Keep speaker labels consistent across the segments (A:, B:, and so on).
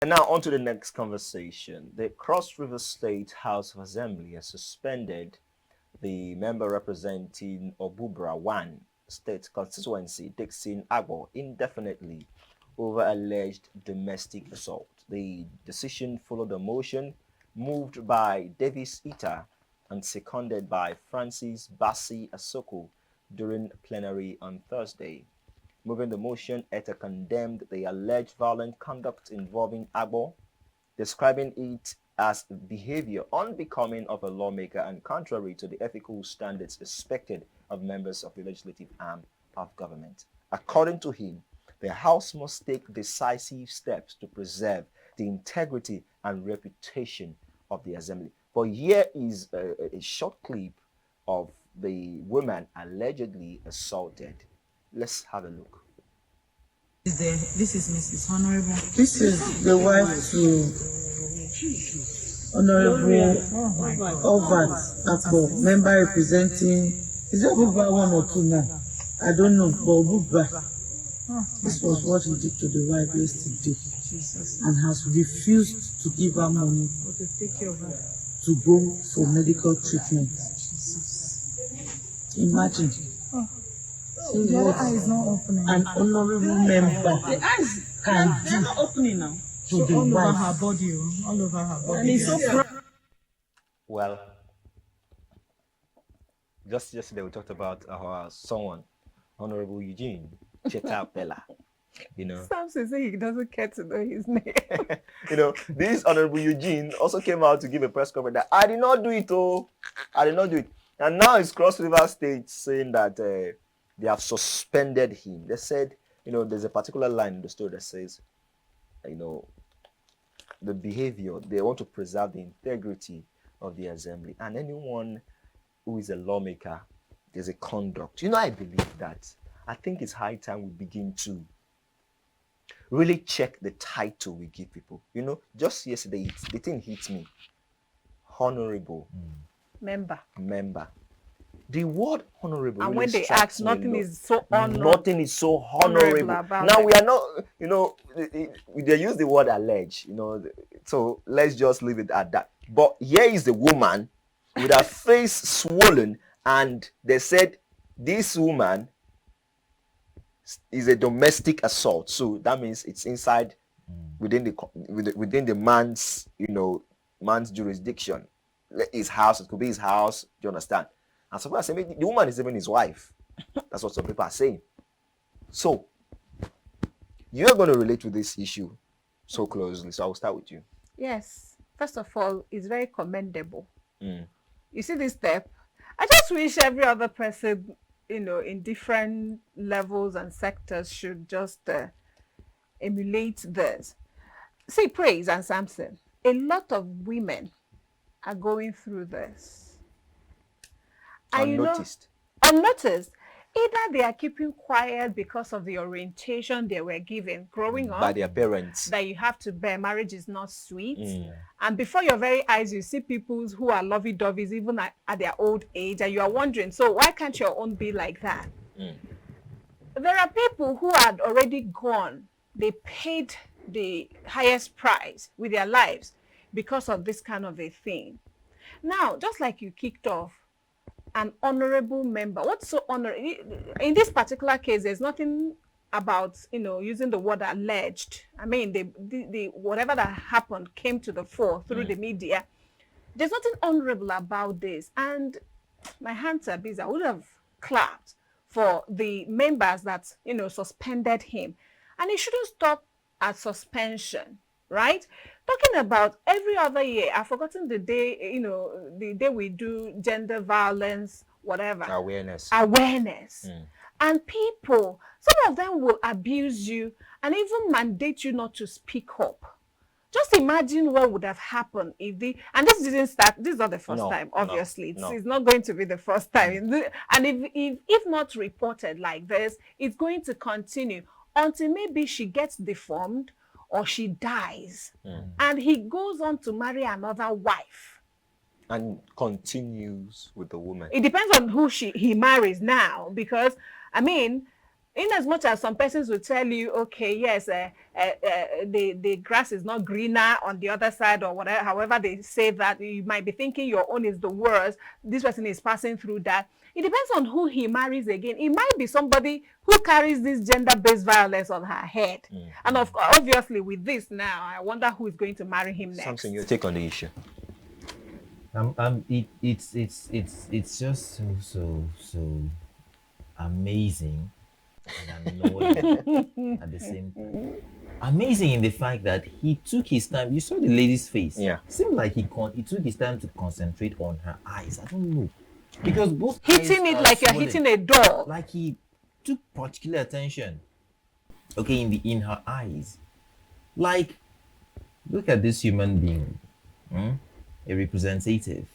A: And now on to the next conversation. The Cross River State House of Assembly has suspended the member representing Obubra 1 state constituency, Dixon Agbo, indefinitely over alleged domestic assault. The decision followed a motion moved by Davis Ita and seconded by Francis Bassi Asoko during plenary on Thursday. Moving the motion, ETA condemned the alleged violent conduct involving Agbo, describing it as behavior unbecoming of a lawmaker and contrary to the ethical standards expected of members of the legislative arm of government. According to him, the House must take decisive steps to preserve the integrity and reputation of the Assembly. But here is a short clip of the woman allegedly assaulted. Let's have a look.
B: This is Mrs. Honorable.
C: This is the wife to Honorable Ovat Akpo, member representing, is it Obubra 1 or 2 now? I don't know, but Obubra. This was what he did to the wife yesterday. And has refused to give her money to go for medical treatment. Imagine.
B: The eye is not opening.
C: An honorable member
B: The eyes
C: can
B: they're not opening now.
C: to the
B: All over
C: wife.
B: her body, all over her body.
D: And it's so proud.
A: Well, just yesterday we talked about someone, Honorable Eugene Cheta Bella. You know,
D: Sam says he doesn't care to know his name.
A: this Honorable Eugene also came out to give a press conference that I did not do it, I did not do it. And now it's Cross River State saying that they have suspended him. They said, there's a particular line in the story that says, the behavior, they want to preserve the integrity of the assembly. And anyone who is a lawmaker, there's a conduct. I believe that. I think it's high time we begin to really check the title we give people. Just yesterday, the thing hit me. Honorable
D: Member.
A: The word honorable.
D: And
A: really
D: when they
A: strikes
D: ask,
A: me
D: nothing
A: a lot.
D: is so honorable.
A: Nothing is so honorable.
D: About
A: Now
D: it.
A: we are not, they use the word allege, so let's just leave it at that. But here is the woman with her face swollen, and they said this woman is a domestic assault. So that means it's inside within the man's man's jurisdiction. His house, it could be his house. Do you understand? And some people are saying the woman is even his wife. That's what some people are saying. So you're going to relate to this issue so closely. So I will start with you.
D: Yes. First of all, it's very commendable.
A: Mm.
D: You see this step? I just wish every other person, in different levels and sectors should just emulate this. See, Praise and Samson, a lot of women are going through this. And
A: Unnoticed.
D: Unnoticed. Either they are keeping quiet because of the orientation they were given growing up.
A: By their parents.
D: That you have to bear. Marriage is not sweet.
A: Mm.
D: And before your very eyes, you see people who are lovey-doveys even at their old age. And you are wondering, so why can't your own be like that?
A: Mm.
D: There are people who had already gone. They paid the highest price with their lives because of this kind of a thing. Now, just like you kicked off, an honorable member. What's so honorable? In this particular case, there's nothing about, using the word alleged. I mean, the whatever that happened came to the fore through the media. There's nothing honorable about this. And my hands are busy. I would have clapped for the members that, suspended him. And it shouldn't stop at suspension, right? Talking about every other year, I've forgotten the day, the day we do gender violence, whatever.
A: Awareness.
D: Mm. And people, some of them will abuse you and even mandate you not to speak up. Just imagine what would have happened if and this didn't start, this is not the first time, obviously. It's not going to be the first time. And if not reported like this, it's going to continue until maybe she gets deformed or she dies. And he goes on to marry another wife.
A: And continues with the woman.
D: It depends on who he marries now, because, In as much as some persons will tell you, okay, yes, the grass is not greener on the other side or whatever, however they say that, you might be thinking your own is the worst. This person is passing through that. It depends on who he marries again. It might be somebody who carries this gender-based violence on her head. And obviously with this now, I wonder who is going to marry him next.
A: Something your take on the issue.
E: It's just so amazing and annoying at the same time. Amazing in the fact that he took his time. You saw the lady's face.
A: Yeah.
E: Seemed like he took his time to concentrate on her eyes. I don't know. Because both
D: Hitting
E: eyes
D: it
E: are
D: like you're
E: swollen.
D: hitting a door.
E: Like he took particular attention. Okay, in her eyes. Like, look at this human being. A representative.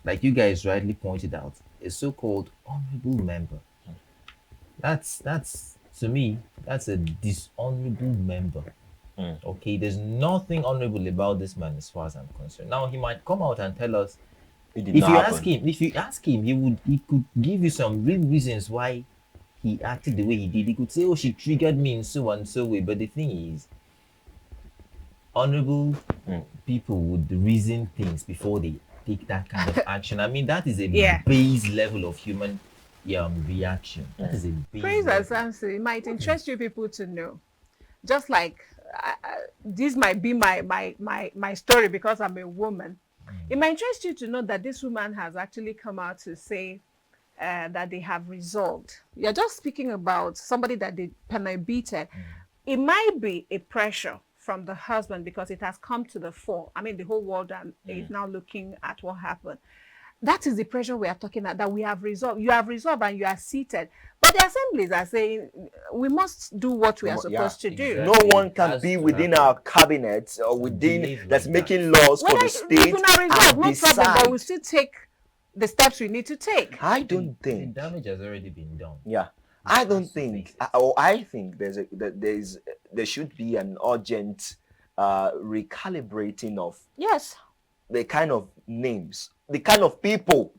E: Like you guys rightly pointed out, a so-called honorable member. That's to me, that's a dishonorable member. Okay, there's nothing honorable about this man as far as I'm concerned. Now he might come out and tell us,
A: It did
E: if
A: not
E: you
A: happen.
E: ask him, he could give you some real reasons why he acted the way he did. He could say, oh, she triggered me in so and so way. But the thing is, honorable people would reason things before they take that kind of action. I mean, that is a base level of human reaction. That is a base
D: Praise
E: level.
D: and Samson, it might interest you people to know. Just like this might be my story because I'm a woman. It might interest you to know that this woman has actually come out to say that they have resolved. You're just speaking about somebody that they beaten. It might be a pressure from the husband because it has come to the fore. I mean, the whole world is now looking at what happened. That is the pressure we are talking about, that we have resolved. You have resolved and you are seated. But the assemblies are saying we must do what we are supposed to do.
A: No one can be within our cabinet or within that's making laws for the state
D: we could not resolve,
A: and
D: no problem, but
A: decide.
D: we still take the steps we need to take.
A: I don't
E: The
A: think.
E: damage has already been done.
A: Yeah, I don't
E: has to
A: think.
E: fix it.
A: I think there should be an urgent recalibrating of
D: Yes.
A: the kind of names, the kind of people.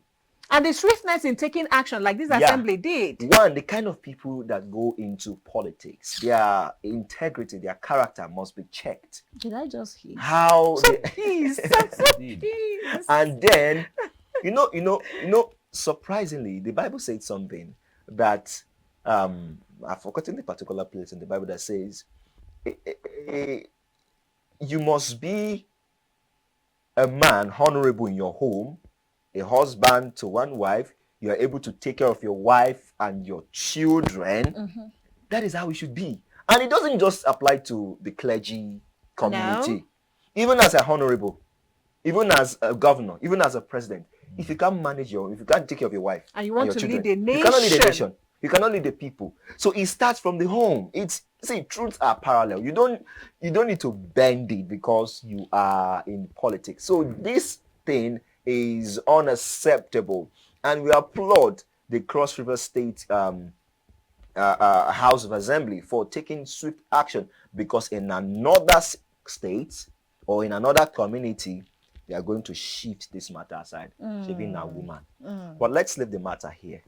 D: And the swiftness in taking action like this
A: Yeah.
D: assembly did.
A: One, the kind of people that go into politics, their integrity, their character must be checked.
D: Did I just hear?
A: How
D: So
A: they,
D: please,
E: Indeed.
D: please.
A: and then surprisingly, the Bible said something that I've forgotten the particular place in the Bible that says you must be a man honorable in your home, a husband to one wife. You are able to take care of your wife and your children. That is how it should be. And it doesn't just apply to the clergy community. Even as a honorable, even as a governor, even as a president, if you can't manage if you can't take care of your wife
D: And you want
A: your
D: to
A: children,
D: lead a
A: you cannot lead a
D: nation.
A: nation. You cannot lead the people. So it starts from the home. Truths are parallel. You don't need to bend it because you are in politics. So this thing is unacceptable, and we applaud the Cross River State House of Assembly for taking swift action, because in another state or in another community, they are going to shift this matter aside. She being a woman. But let's leave the matter here.